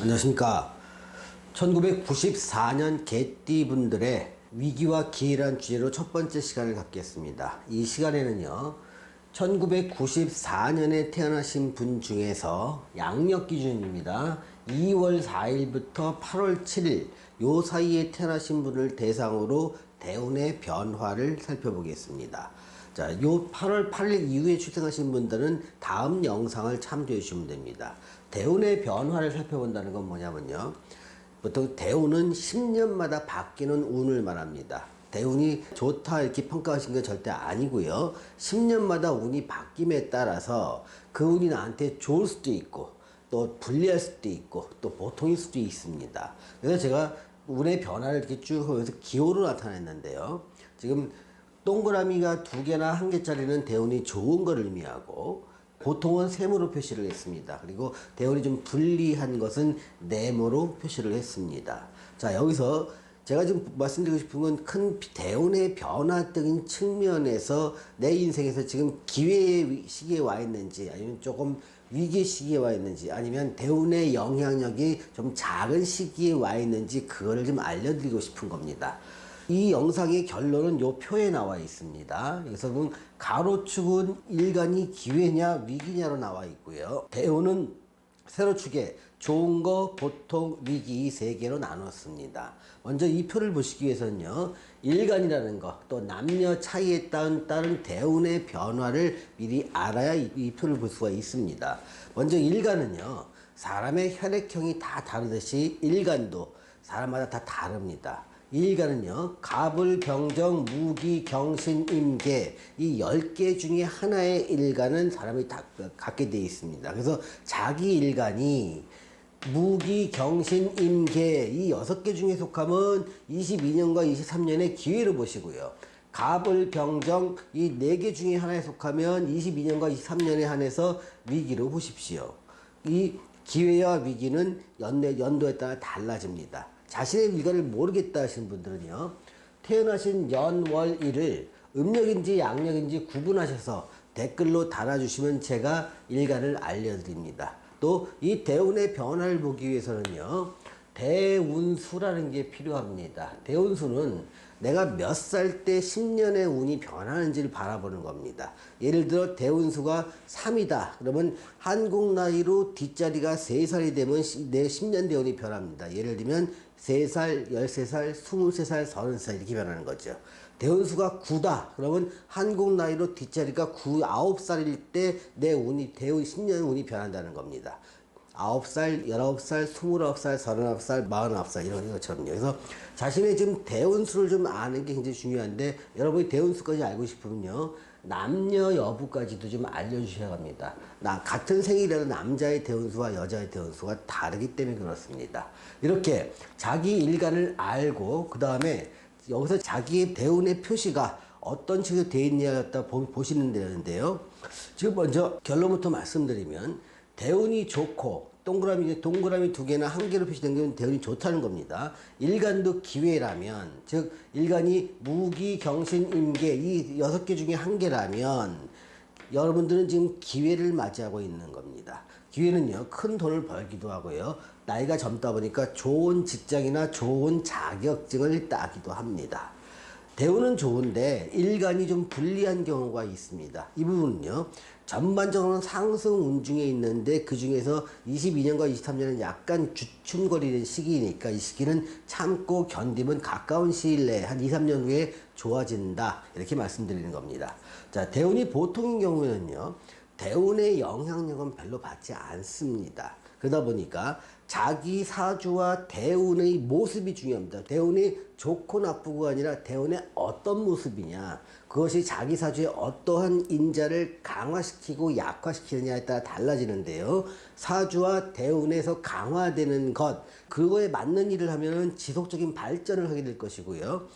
안녕하십니까. 1994년 개띠분들의 위기와 기회란 주제로 첫 번째 시간을 갖겠습니다. 이 시간에는요, 1994년에 태어나신 분 중에서 양력 기준입니다. 2월 4일부터 8월 7일 요 사이에 태어나신 분을 대상으로 대운의 변화를 살펴보겠습니다. 자, 요 8월 8일 이후에 출생하신 분들은 다음 영상을 참조해 주시면 됩니다. 대운의 변화를 살펴본다는 건 뭐냐면요, 보통 대운은 10년마다 바뀌는 운을 말합니다. 대운이 좋다 이렇게 평가하신 건 절대 아니고요, 10년마다 운이 바뀜에 따라서 그 운이 나한테 좋을 수도 있고 또 불리할 수도 있고 또 보통일 수도 있습니다. 그래서 제가 운의 변화를 이렇게 쭉 하면서 기호로 나타냈는데요, 지금 동그라미가 2개나 1개짜리는 대운이 좋은 걸 의미하고 보통은 세모로 표시를 했습니다. 그리고 대운이 좀 불리한 것은 네모로 표시를 했습니다. 자, 여기서 제가 지금 말씀드리고 싶은 건 큰 대운의 변화적인 측면에서 내 인생에서 지금 기회의 시기에 와 있는지 아니면 조금 위기의 시기에 와 있는지 아니면 대운의 영향력이 좀 작은 시기에 와 있는지 그거를 좀 알려드리고 싶은 겁니다. 이 영상의 결론은 요 표에 나와 있습니다. 여기서는 가로축은 일간이 기회냐 위기냐로 나와 있고요, 대운은 세로축에 좋은 거, 보통, 위기 이 3개로 나눴습니다. 먼저 이 표를 보시기 위해서는요, 일간이라는 거, 또 남녀 차이에 따른 대운의 변화를 미리 알아야 이 표를 볼 수가 있습니다. 먼저 일간은요, 사람의 혈액형이 다 다르듯이 일간도 사람마다 다 다릅니다. 일간은요, 갑을, 병정, 무기, 경신, 임계 이 10개 중에 하나의 일간은 사람이 다 갖게 되어 있습니다. 그래서 자기 일간이 무기, 경신, 임계 이 6개 중에 속하면 22년과 23년의 기회로 보시고요, 갑을, 병정 이 4개 중에 하나에 속하면 22년과 23년에 한해서 위기로 보십시오. 이 기회와 위기는 연도에 따라 달라집니다. 자신의 일간을 모르겠다 하시는 분들은요, 태어나신 연, 월, 일을 음력인지 양력인지 구분하셔서 댓글로 달아주시면 제가 일간을 알려드립니다. 또 이 대운의 변화를 보기 위해서는요, 대운수라는 게 필요합니다. 대운수는 내가 몇 살 때 10년의 운이 변하는지를 바라보는 겁니다. 예를 들어 대운수가 3이다 그러면 한국 나이로 뒷자리가 3살이 되면 내 10년 대운이 변합니다. 예를 들면 3살, 13살, 23살, 30살 이렇게 변하는 거죠. 대운수가 9다 그러면 한국 나이로 뒷자리가 9살일 때 내 운이 대운 10년 운이 변한다는 겁니다. 9살, 19살, 29살, 39살, 49살 이런 것처럼요. 그래서 자신의 지금 대운수를 좀 아는 게 굉장히 중요한데, 여러분이 대운수까지 알고 싶으면요, 남녀 여부까지도 좀 알려주셔야 합니다. 같은 생일이라도 남자의 대운수와 여자의 대운수가 다르기 때문에 그렇습니다. 이렇게 자기 일간을 알고 그 다음에 여기서 자기의 대운의 표시가 어떤 식으로 되어 있냐를 갖다 보시는 데인데요, 지금 먼저 결론부터 말씀드리면 대운이 좋고 동그라미 2개나 1개로 표시된 게 대운이 좋다는 겁니다. 일간도 기회라면, 즉 일간이 무기, 경신, 임계 이 6개 중에 1개라면 여러분들은 지금 기회를 맞이하고 있는 겁니다. 기회는요, 큰 돈을 벌기도 하고요, 나이가 젊다 보니까 좋은 직장이나 좋은 자격증을 따기도 합니다. 대운은 좋은데 일간이 좀 불리한 경우가 있습니다. 이 부분은요, 전반적으로는 상승운 중에 있는데 그 중에서 22년과 23년은 약간 주춤거리는 시기니까 이 시기는 참고 견디면 가까운 시일 내에 한 2, 3년 후에 좋아진다 이렇게 말씀드리는 겁니다. 자, 대운이 보통인 경우에는요, 대운의 영향력은 별로 받지 않습니다. 그러다 보니까 자기 사주와 대운의 모습이 중요합니다. 대운이 좋고 나쁘고가 아니라 대운의 어떤 모습이냐, 그것이 자기 사주의 어떠한 인자를 강화시키고 약화시키느냐에 따라 달라지는데요, 사주와 대운에서 강화되는 것, 그거에 맞는 일을 하면 지속적인 발전을 하게 될 것이고요,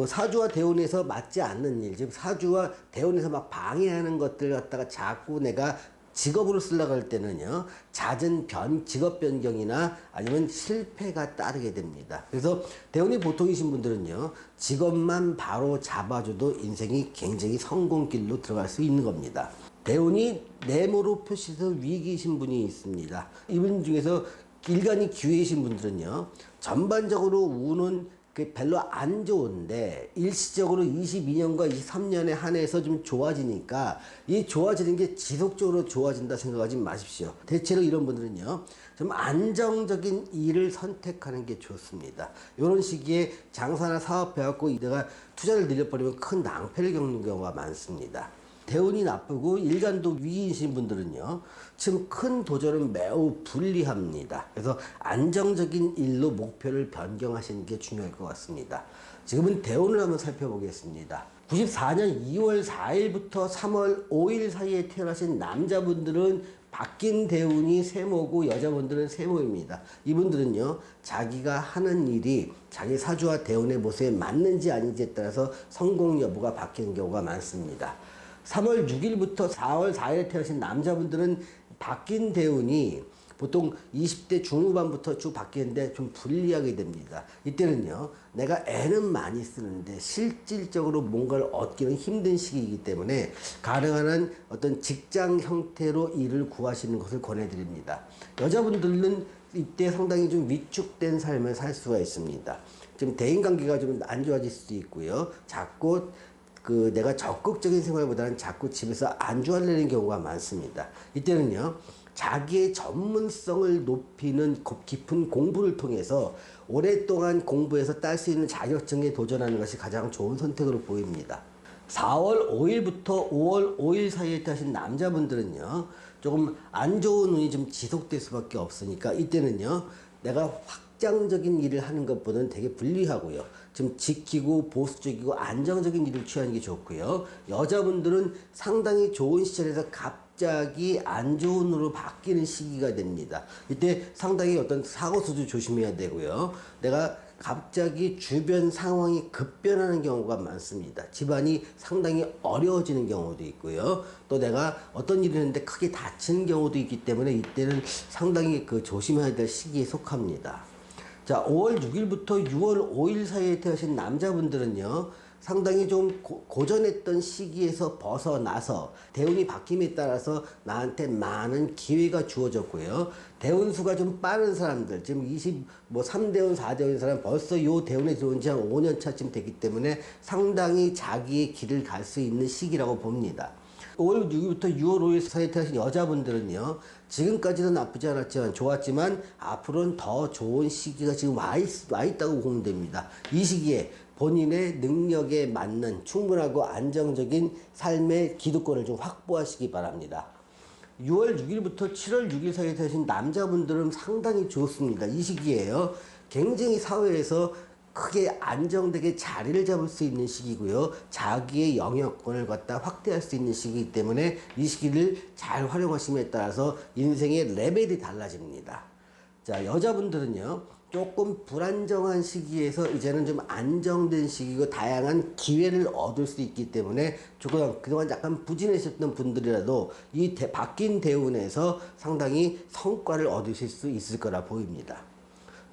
사주와 대운에서 맞지 않는 일, 즉 사주와 대운에서 막 방해하는 것들 갖다가 자꾸 내가 직업으로 쓰려고 할 때는요, 잦은 직업 변경이나 아니면 실패가 따르게 됩니다. 그래서 대운이 보통이신 분들은요, 직업만 바로 잡아줘도 인생이 굉장히 성공길로 들어갈 수 있는 겁니다. 대운이 네모로 표시해서 위기이신 분이 있습니다. 이분 중에서 일간이 기회이신 분들은요, 전반적으로 운은 별로 안 좋은데 일시적으로 22년과 23년에 한해서 좀 좋아지니까 이 좋아지는 게 지속적으로 좋아진다 생각하지 마십시오. 대체로 이런 분들은요, 좀 안정적인 일을 선택하는 게 좋습니다. 이런 시기에 장사나 사업 해갖고 내가 투자를 늘려버리면 큰 낭패를 겪는 경우가 많습니다. 대운이 나쁘고 일간도 위기이신 분들은요, 지금 큰 도전은 매우 불리합니다. 그래서 안정적인 일로 목표를 변경하시는 게 중요할 것 같습니다. 지금은 대운을 한번 살펴보겠습니다. 94년 2월 4일부터 3월 5일 사이에 태어나신 남자분들은 바뀐 대운이 세모고 여자분들은 세모입니다. 이분들은요, 자기가 하는 일이 자기 사주와 대운의 모습에 맞는지 아닌지에 따라서 성공 여부가 바뀌는 경우가 많습니다. 3월 6일부터 4월 4일에 태어나신 남자분들은 바뀐 대운이 보통 20대 중후반부터 쭉 바뀌는데 좀 불리하게 됩니다. 이때는요, 내가 애는 많이 쓰는데 실질적으로 뭔가를 얻기는 힘든 시기이기 때문에 가능한 한 어떤 직장 형태로 일을 구하시는 것을 권해드립니다. 여자분들은 이때 상당히 좀 위축된 삶을 살 수가 있습니다. 좀 대인관계가 좀 안 좋아질 수도 있고요. 자꾸 내가 적극적인 생활보다는 자꾸 집에서 안주하려는 경우가 많습니다. 이때는요, 자기의 전문성을 높이는 깊은 공부를 통해서 오랫동안 공부해서 딸 수 있는 자격증에 도전하는 것이 가장 좋은 선택으로 보입니다. 4월 5일부터 5월 5일 사이에 타신 남자분들은요, 조금 안 좋은 운이 좀 지속될 수밖에 없으니까 이때는요, 내가 확장적인 일을 하는 것보다는 되게 불리하고요. 좀 지키고 보수적이고 안정적인 일을 취하는 게 좋고요. 여자분들은 상당히 좋은 시절에서 갑자기 안 좋은 운으로 바뀌는 시기가 됩니다. 이때 상당히 어떤 사고수도 조심해야 되고요. 내가 갑자기 주변 상황이 급변하는 경우가 많습니다. 집안이 상당히 어려워지는 경우도 있고요. 또 내가 어떤 일을 했는데 크게 다치는 경우도 있기 때문에 이때는 상당히 조심해야 될 시기에 속합니다. 자, 5월 6일부터 6월 5일 사이에 태어나신 남자분들은요, 상당히 좀 고전했던 시기에서 벗어나서 대운이 바뀜에 따라서 나한테 많은 기회가 주어졌고요. 대운수가 좀 빠른 사람들, 지금 3대운, 4대운인 사람 벌써 요 대운에 들어온 지 한 5년 차쯤 됐기 때문에 상당히 자기의 길을 갈 수 있는 시기라고 봅니다. 5월 6일부터 6월 5일 사이에 태어나신 여자분들은요, 지금까지는 나쁘지 않았지만 좋았지만 앞으로는 더 좋은 시기가 지금 와 있다고 보면 됩니다. 이 시기에 본인의 능력에 맞는 충분하고 안정적인 삶의 기득권을 좀 확보하시기 바랍니다. 6월 6일부터 7월 6일 사이에 되신 남자분들은 상당히 좋습니다. 이 시기에요, 굉장히 사회에서 크게 안정되게 자리를 잡을 수 있는 시기고요. 자기의 영역권을 갖다 확대할 수 있는 시기이기 때문에 이 시기를 잘 활용하심에 따라서 인생의 레벨이 달라집니다. 자, 여자분들은요, 조금 불안정한 시기에서 이제는 좀 안정된 시기고 다양한 기회를 얻을 수 있기 때문에 조금 그동안 약간 부진하셨던 분들이라도 이 바뀐 대운에서 상당히 성과를 얻으실 수 있을 거라 보입니다.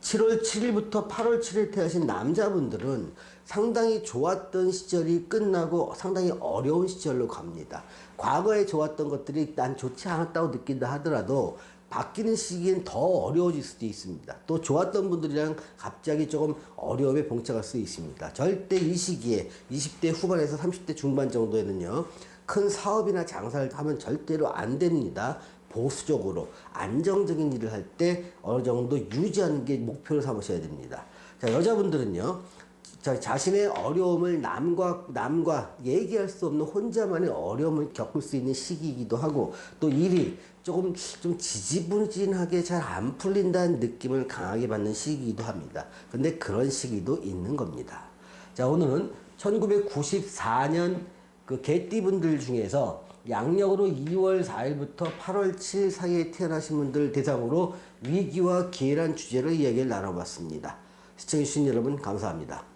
7월 7일부터 8월 7일 태어나신 남자분들은 상당히 좋았던 시절이 끝나고 상당히 어려운 시절로 갑니다. 과거에 좋았던 것들이 난 좋지 않았다고 느낀다 하더라도 바뀌는 시기엔 더 어려워질 수도 있습니다. 또 좋았던 분들이랑 갑자기 조금 어려움에 봉착할 수 있습니다. 절대 이 시기에 20대 후반에서 30대 중반 정도에는요, 큰 사업이나 장사를 하면 절대로 안 됩니다. 보수적으로 안정적인 일을 할 때 어느 정도 유지하는 게 목표로 삼으셔야 됩니다. 자, 여자분들은요, 자신의 어려움을 남과 얘기할 수 없는 혼자만의 어려움을 겪을 수 있는 시기이기도 하고, 또 일이 조금 좀 지지부진하게 잘 안 풀린다는 느낌을 강하게 받는 시기이기도 합니다. 근데 그런 시기도 있는 겁니다. 자, 오늘은 1994년 개띠분들 중에서 양력으로 2월 4일부터 8월 7일 사이에 태어나신 분들 대상으로 위기와 기회란 주제로 이야기를 나눠봤습니다. 시청해주신 여러분 감사합니다.